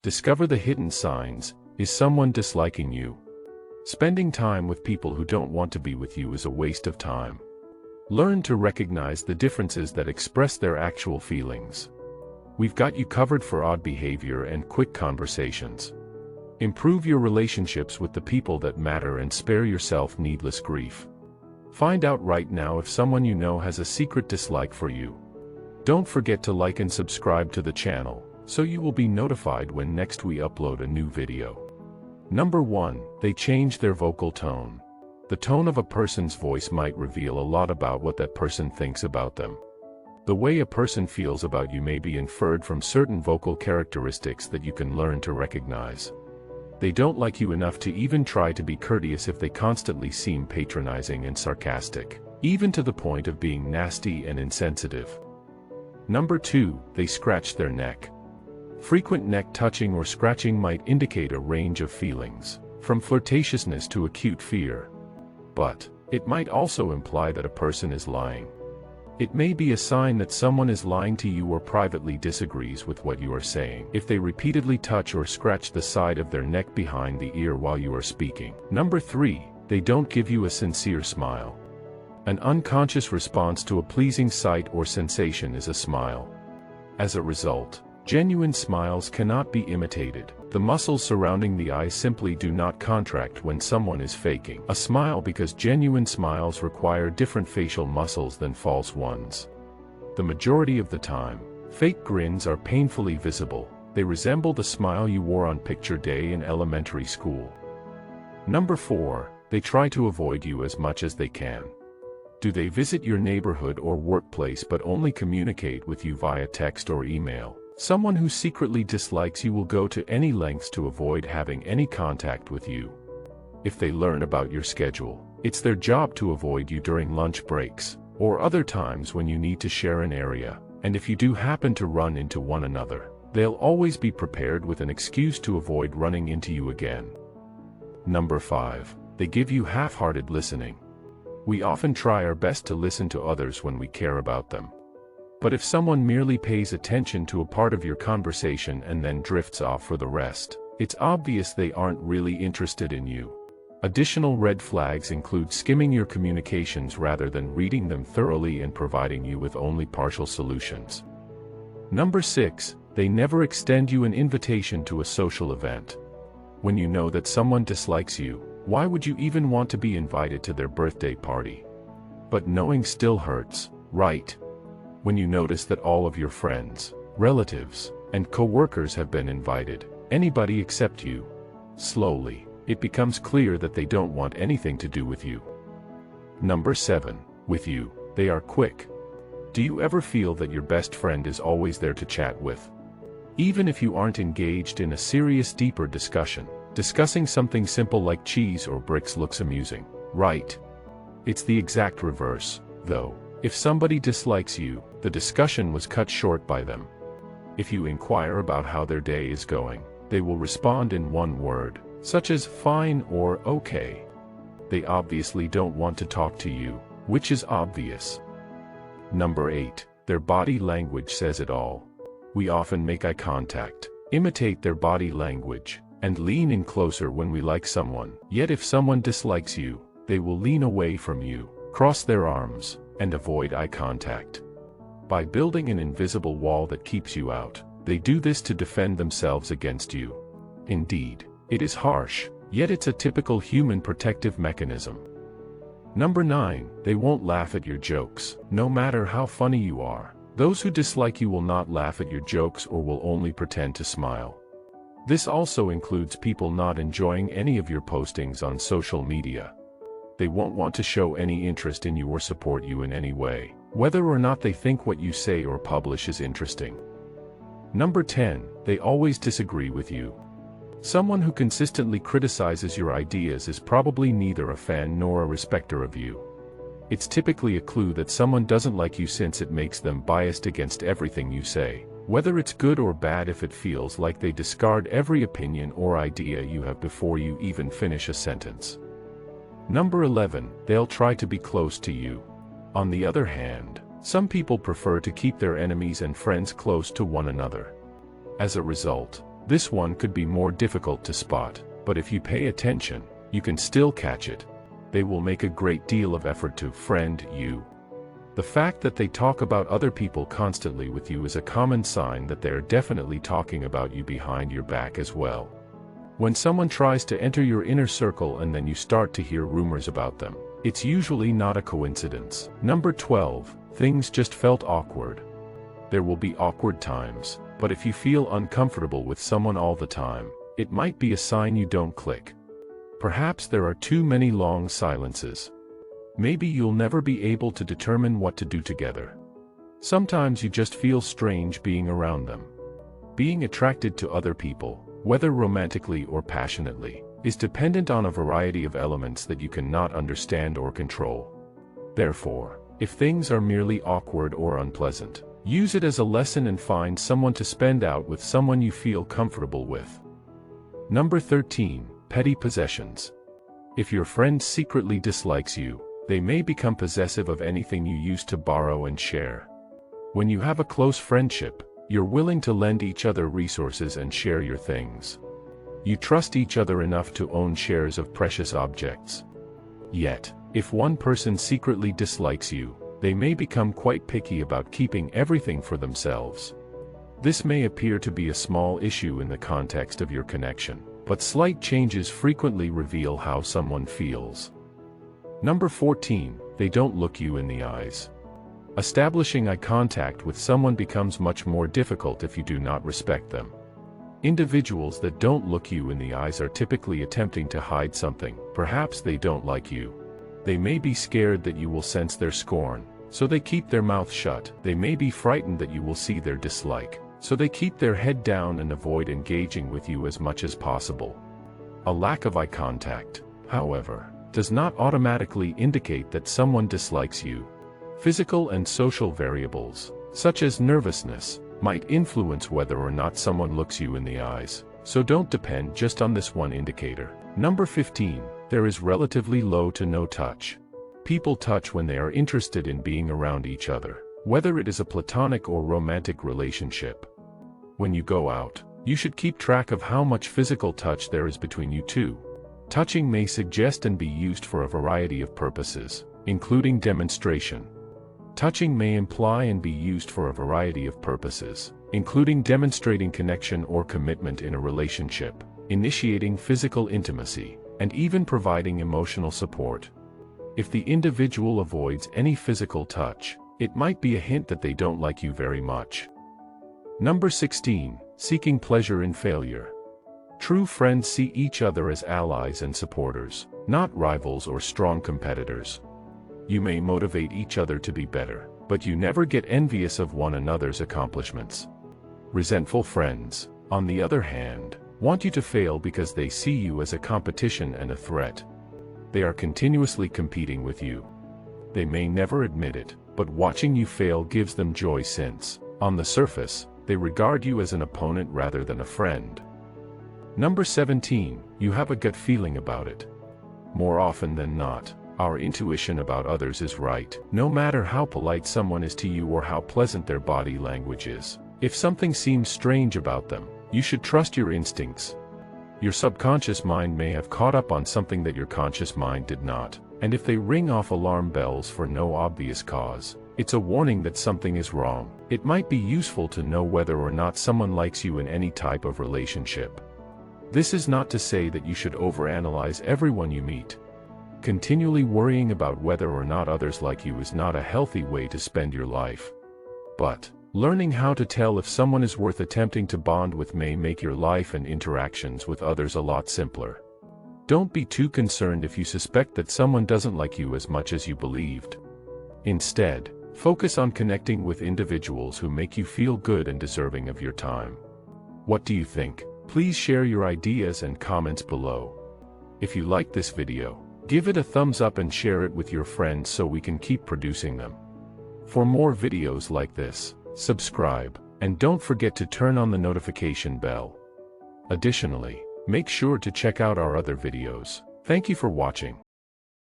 Discover the hidden signs. Is someone disliking you? Spending time with people who don't want to be with you is a waste of time. Learn to recognize the differences that express their actual feelings. We've got you covered for odd behavior and quick conversations. Improve your relationships with the people that matter and spare yourself needless grief. Find out right now if someone you know has a secret dislike for you. Don't forget to like and subscribe to the channel, so you will be notified when next we upload a new video. Number 1. They change their vocal tone. The tone of a person's voice might reveal a lot about what that person thinks about them. The way a person feels about you may be inferred from certain vocal characteristics that you can learn to recognize. They don't like you enough to even try to be courteous if they constantly seem patronizing and sarcastic, even to the point of being nasty and insensitive. Number 2. They scratch their neck. Frequent neck touching or scratching might indicate a range of feelings, from flirtatiousness to acute fear. But it might also imply that a person is lying. It may be a sign that someone is lying to you or privately disagrees with what you are saying if they repeatedly touch or scratch the side of their neck behind the ear while you are speaking. Number 3. They don't give you a sincere smile. An unconscious response to a pleasing sight or sensation is a smile. As a result, genuine smiles cannot be imitated. The muscles surrounding the eyes simply do not contract when someone is faking a smile because genuine smiles require different facial muscles than false ones. The majority of the time, fake grins are painfully visible. They resemble the smile you wore on picture day in elementary school. Number 4. They try to avoid you as much as they can. Do they visit your neighborhood or workplace but only communicate with you via text or email? Someone who secretly dislikes you will go to any lengths to avoid having any contact with you. If they learn about your schedule, it's their job to avoid you during lunch breaks, or other times when you need to share an area, and if you do happen to run into one another, they'll always be prepared with an excuse to avoid running into you again. Number 5. They give you half-hearted listening. We often try our best to listen to others when we care about them. But if someone merely pays attention to a part of your conversation and then drifts off for the rest, it's obvious they aren't really interested in you. Additional red flags include skimming your communications rather than reading them thoroughly and providing you with only partial solutions. Number 6. They never extend you an invitation to a social event. When you know that someone dislikes you, why would you even want to be invited to their birthday party? But knowing still hurts, right? When you notice that all of your friends, relatives, and co-workers have been invited, anybody except you, slowly, it becomes clear that they don't want anything to do with you. Number 7. With you, they are quick. Do you ever feel that your best friend is always there to chat with? Even if you aren't engaged in a serious, deeper discussion, discussing something simple like cheese or bricks looks amusing, right? It's the exact reverse, though. If somebody dislikes you, the discussion was cut short by them. If you inquire about how their day is going, they will respond in one word, such as fine or okay. They obviously don't want to talk to you, which is obvious. Number 8. Their body language says it all. We often make eye contact, imitate their body language, and lean in closer when we like someone. Yet if someone dislikes you, they will lean away from you, cross their arms, and avoid eye contact. By building an invisible wall that keeps you out, they do this to defend themselves against you. Indeed, it is harsh, yet it's a typical human protective mechanism. Number 9. They won't laugh at your jokes, no matter how funny you are. Those who dislike you will not laugh at your jokes or will only pretend to smile. This also includes people not enjoying any of your postings on social media. They won't want to show any interest in you or support you in any way, whether or not they think what you say or publish is interesting. Number 10. They always disagree with you. Someone who consistently criticizes your ideas is probably neither a fan nor a respecter of you. It's typically a clue that someone doesn't like you since it makes them biased against everything you say, whether it's good or bad. If it feels like they discard every opinion or idea you have before you even finish a sentence. Number 11. They'll try to be close to you. On the other hand, some people prefer to keep their enemies and friends close to one another. As a result, This one could be more difficult to spot, but if you pay attention, you can still catch it. They will make a great deal of effort to friend you. The fact that they talk about other people constantly with you is a common sign that they're definitely talking about you behind your back as well. When someone tries to enter your inner circle and then you start to hear rumors about them, it's usually not a coincidence. Number 12, things just felt awkward. There will be awkward times, but if you feel uncomfortable with someone all the time, it might be a sign you don't click. Perhaps there are too many long silences. Maybe you'll never be able to determine what to do together. Sometimes you just feel strange being around them. Being attracted to other people, whether romantically or passionately, is dependent on a variety of elements that you cannot understand or control. Therefore, if things are merely awkward or unpleasant, use it as a lesson and find someone to spend out with, someone you feel comfortable with. Number 13, petty possessions. If your friend secretly dislikes you, they may become possessive of anything you used to borrow and share. When you have a close friendship, you're willing to lend each other resources and share your things. You trust each other enough to own shares of precious objects. Yet, if one person secretly dislikes you, they may become quite picky about keeping everything for themselves. This may appear to be a small issue in the context of your connection, but slight changes frequently reveal how someone feels. Number 14, they don't look you in the eyes. Establishing eye contact with someone becomes much more difficult if you do not respect them. Individuals that don't look you in the eyes are typically attempting to hide something. Perhaps they don't like you. They may be scared that you will sense their scorn, so they keep their mouth shut. They may be frightened that you will see their dislike, so they keep their head down and avoid engaging with you as much as possible. A lack of eye contact, however, does not automatically indicate that someone dislikes you. Physical and social variables, such as nervousness, might influence whether or not someone looks you in the eyes, so don't depend just on this one indicator. Number 15, there is relatively low to no touch. People touch when they are interested in being around each other, whether it is a platonic or romantic relationship. When you go out, you should keep track of how much physical touch there is between you two. Touching may suggest and be used for a variety of purposes, including demonstration. Touching may imply and be used for a variety of purposes, including demonstrating connection or commitment in a relationship, initiating physical intimacy, and even providing emotional support. If the individual avoids any physical touch, it might be a hint that they don't like you very much. Number 16, seeking pleasure in failure. True friends see each other as allies and supporters, not rivals or strong competitors. You may motivate each other to be better, but you never get envious of one another's accomplishments. Resentful friends, on the other hand, want you to fail because they see you as a competition and a threat. They are continuously competing with you. They may never admit it, but watching you fail gives them joy since, on the surface, they regard you as an opponent rather than a friend. Number 17, you have a gut feeling about it. More often than not, our intuition about others is right, no matter how polite someone is to you or how pleasant their body language is. If something seems strange about them, you should trust your instincts. Your subconscious mind may have caught up on something that your conscious mind did not, and if they ring off alarm bells for no obvious cause, it's a warning that something is wrong. It might be useful to know whether or not someone likes you in any type of relationship. This is not to say that you should overanalyze everyone you meet. Continually worrying about whether or not others like you is not a healthy way to spend your life. But, learning how to tell if someone is worth attempting to bond with may make your life and interactions with others a lot simpler. Don't be too concerned if you suspect that someone doesn't like you as much as you believed. Instead, focus on connecting with individuals who make you feel good and deserving of your time. What do you think? Please share your ideas and comments below. If you liked this video, give it a thumbs up and share it with your friends so we can keep producing them. For more videos like this, subscribe, and don't forget to turn on the notification bell. Additionally, make sure to check out our other videos. Thank you for watching.